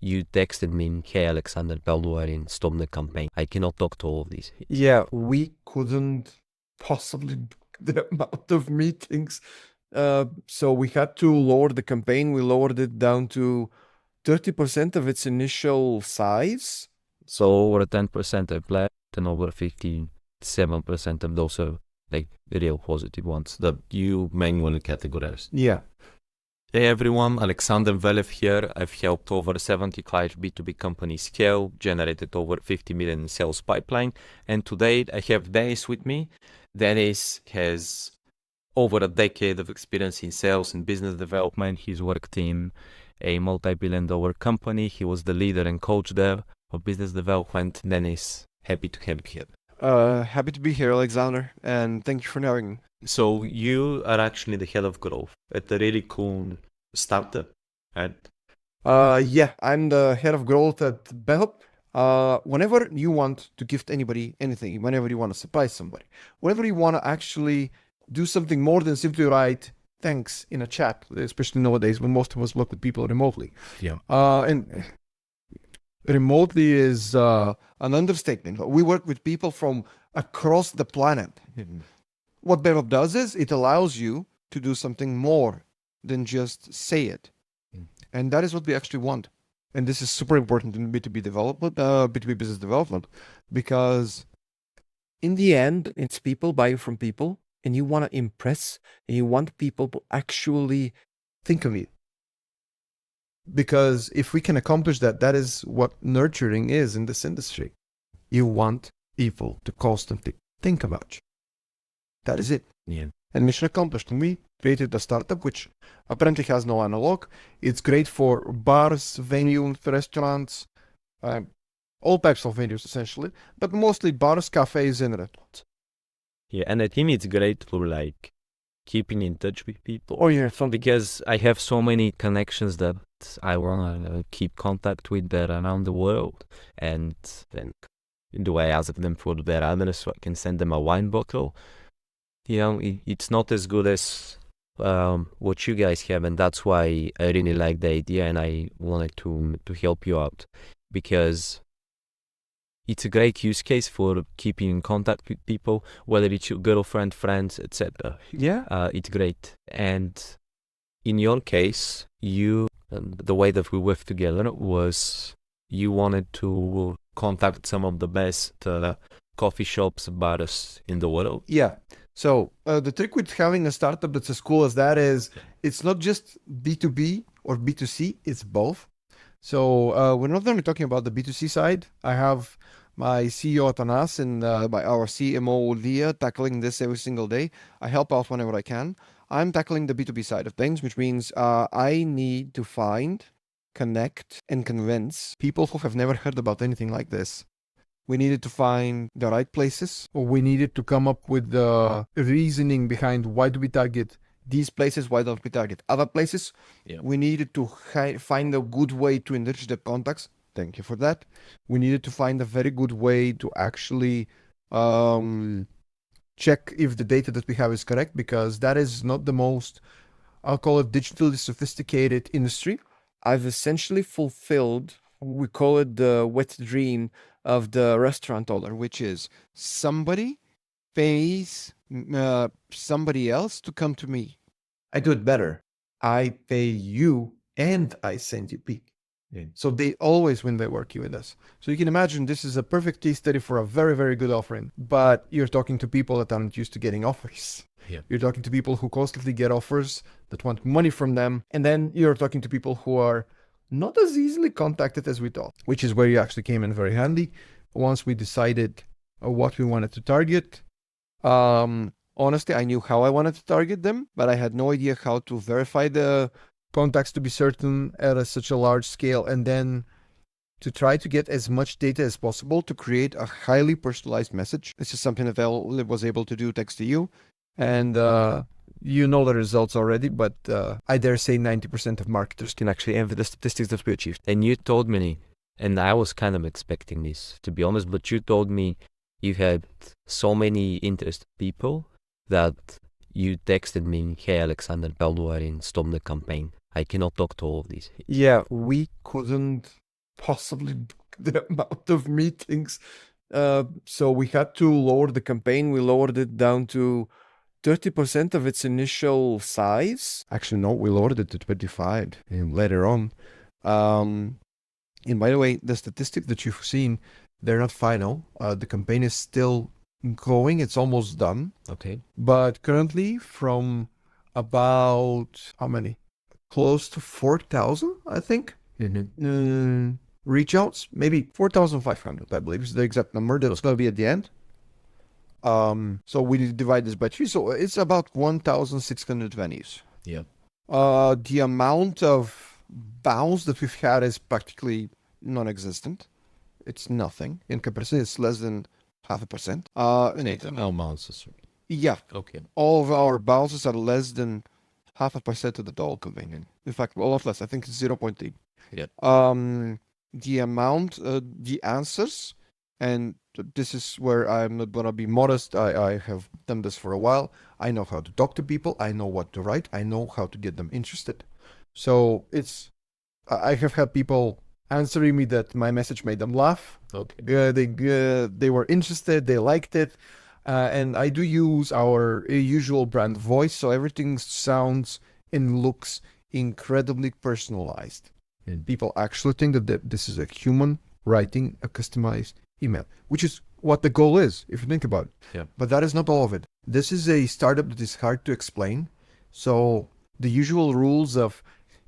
you texted me, hey, Aleksandar, stop the campaign. I cannot talk to all of these. Yeah, we couldn't possibly the amount of meetings. So we had to lower the campaign. We lowered it down to 30% of its initial size. So over 10% are bad, and over 57% of those are like real positive ones that you manually categorize. Yeah. Hey everyone, Aleksandar Velev here. I've helped over 75 B2B companies scale, generated over 50 million in sales pipeline, and today I have Denis with me. Denis has over a decade of experience in sales and business development. He's worked in a multi-billion-dollar company. He was the leader and coach there for business development. Denis, happy to have you here. Happy to be here, Aleksandar, and thank you for having me. So you are actually the head of growth at a really cool startup, right? Yeah, I'm the head of growth at BeVup. Whenever you want to gift anybody anything, whenever you want to surprise somebody, whenever you want to actually do something more than simply write thanks in a chat, especially nowadays when most of us work with people remotely. Yeah. And remotely is an understatement. We work with people from across the planet. Mm-hmm. What BeVup does is it allows you to do something more than just say it. And that is what we actually want. And this is super important in B2B development, B2B business development, because in the end, it's people buying from people, and you want to impress, and you want people to actually think of you. Because if we can accomplish that, that is what nurturing is in this industry. You want people to constantly think about you. That is it. Yeah. And mission accomplished. And we created a startup which apparently has no analog. It's great for bars, venues, restaurants, all types of venues essentially, but mostly bars, cafes, and restaurants. Yeah, and I think it's great for like keeping in touch with people. Oh yeah, because I have so many connections that I want to keep contact with that around the world, and then do I ask them for their address so I can send them a wine bottle? You know, it's not as good as what you guys have, and that's why I really like the idea, and I wanted to help you out, because it's a great use case for keeping in contact with people, whether it's your girlfriend, friends, etc. Yeah. It's great. And in your case, the way that we worked together was you wanted to contact some of the best coffee shops, bars in the world. Yeah. So the trick with having a startup that's as cool as that is it's not just B2B or B2C, it's both. So we're not only talking about the B2C side. I have my CEO Denis and our CMO Leah tackling this every single day. I help out whenever I can. I'm tackling the B2B side of things, which means I need to find, connect, and convince people who have never heard about anything like this. We needed to find the right places, or we needed to come up with the reasoning behind why do we target these places, why don't we target other places. Yeah. We needed to find a good way to enrich the contacts. Thank you for that. We needed to find a very good way to actually check if the data that we have is correct, because that is not the most, I'll call it, digitally sophisticated industry. I've essentially fulfilled, we call it the wet dream of the restaurant owner, which is somebody pays somebody else to come to me. I do it better. I pay you and I send you people. Yeah. So they always win by working with us. So you can imagine this is a perfect case study for a very, very good offering. But you're talking to people that aren't used to getting offers. Yeah. You're talking to people who constantly get offers that want money from them. And then you're talking to people who are not as easily contacted as we thought, which is where you actually came in very handy. Once we decided what we wanted to target, honestly, I knew how I wanted to target them, but I had no idea how to verify the contacts to be certain at such a large scale, and then to try to get as much data as possible to create a highly personalized message. This is something that Velev was able to do thanks to you. And you know the results already, but I dare say 90% of marketers can actually have the statistics that we achieved. And you told me, and I was kind of expecting this, to be honest, but you told me you had so many interested people that you texted me, hey, Aleksandar, stop the campaign. I cannot talk to all of these. Yeah, we couldn't possibly the amount of meetings. So we had to lower the campaign. We lowered it down to 30% of its initial size. Actually, no, we lowered it to 25 later on. And by the way, the statistics that you've seen, they're not final. The campaign is still going. It's almost done. Okay. But currently, from about how many? Close to 4,000, I think. Reach outs, maybe 4,500, I believe is the exact number that was going to be at the end. So we divide this by 3, so it's about 1,600 venues. Yeah. The amount of bounce that we've had is practically non-existent. It's nothing in comparison. It's less than 0.5%. Our bounces. Yeah. Okay. All of our bounces are less than 0.5% of the total campaign. In fact, a lot less. I think it's 0.8. Yeah. The amount, the answers, and this is where I'm not gonna be modest. I have done this for a while. I know how to talk to people. I know what to write. I know how to get them interested. So I have had people answering me that my message made them laugh. Okay. They were interested. They liked it. And I do use our usual brand voice, so everything sounds and looks incredibly personalized. And people actually think that this is a human writing a customized email, which is what the goal is, if you think about it. Yeah. But that is not all of it. This is a startup that is hard to explain. So the usual rules of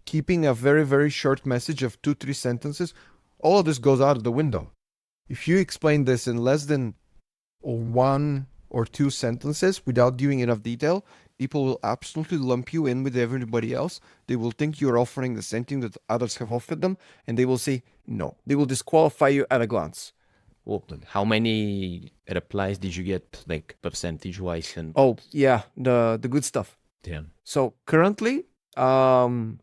keeping a very, very short message of 2-3 sentences, all of this goes out of the window. If you explain this in less than 1 or 2 sentences without giving enough detail, people will absolutely lump you in with everybody else. They will think you're offering the same thing that others have offered them, and they will say no. They will disqualify you at a glance. Well, how many replies did you get, like percentage-wise? And oh yeah, the good stuff. Yeah. So currently, would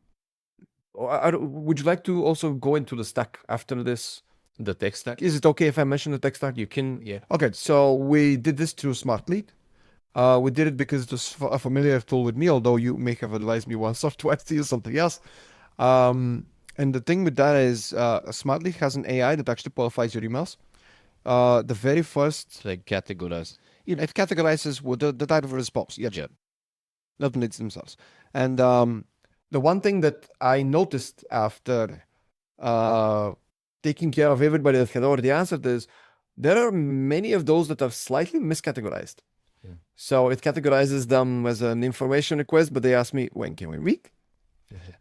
you like to also go into the stack after this? The tech stack? Is it okay if I mention the tech stack? You can, yeah. Okay, so we did this through SmartLead. We did it because it was a familiar tool with me, although you may have advised me once or twice to use something else. And the thing with that is SmartLead has an AI that actually qualifies your emails. The very first... Like categorize. It categorizes what the type of response. Yeah. Not needs themselves. And the one thing that I noticed after taking care of everybody that had already answered is there are many of those that are slightly miscategorized. Yeah. So it categorizes them as an information request, but they ask me, when can we read?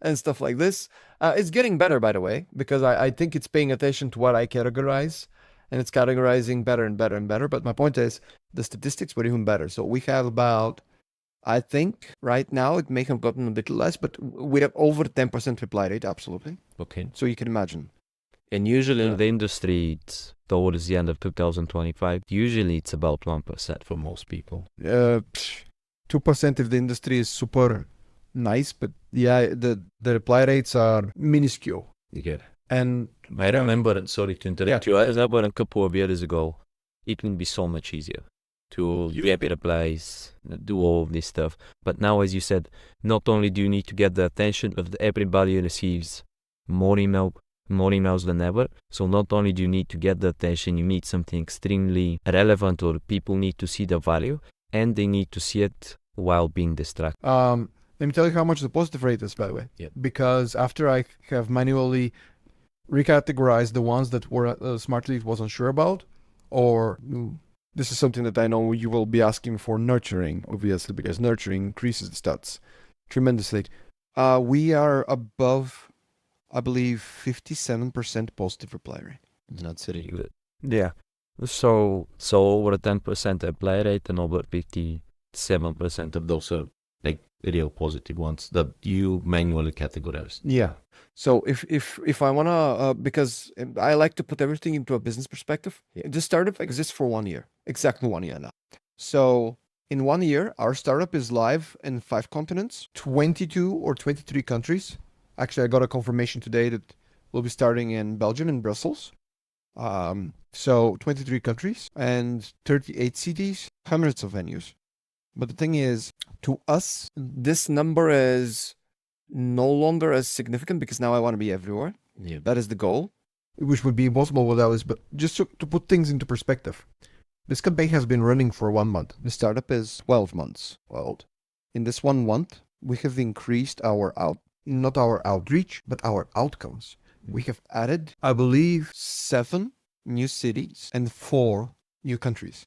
And stuff like this. It's getting better, by the way, because I think it's paying attention to what I categorize, and it's categorizing better and better and better. But my point is, the statistics were even better. So we have about, I think right now it may have gotten a bit less, but we have over 10% reply rate, absolutely. Okay. So you can imagine. And usually in the industry, it's towards the end of 2025, usually it's about 1% for most people. 2% if the industry is super nice, but yeah, the reply rates are minuscule. Yeah. And I remember, sorry to interrupt you, I remember a couple of years ago, it would be so much easier to get replies, do all of this stuff. But now, as you said, not only do you need to get the attention, but everybody receives more emails than ever. So not only do you need to get the attention, you need something extremely relevant, or people need to see the value, and they need to see it while being distracted. Let me tell you how much the positive rate is, by the way. Yeah. Because after I have manually recategorized the ones that were SmartLead wasn't sure about, or this is something that I know you will be asking for nurturing, obviously, because nurturing increases the stats tremendously. We are above, I believe, 57% positive reply rate. That's really good. Yeah. So over a 10% reply rate, and over 57% of those are like real positive ones that you manually categorize. Yeah. So if I wanna, because I like to put everything into a business perspective. This startup exists for 1 year, exactly 1 year now. So in 1 year, our startup is live in 5 continents, 22 or 23 countries. Actually, I got a confirmation today that we'll be starting in Belgium and Brussels. So 23 countries and 38 cities, hundreds of venues. But the thing is, to us, this number is no longer as significant because now I want to be everywhere. Yeah. That is the goal. which would be impossible without this, but just to put things into perspective. This campaign has been running for 1 month. The startup is 12 months old. In this 1 month, we have increased not our outreach, but our outcomes. We have added, I believe, 7 new cities and 4 new countries.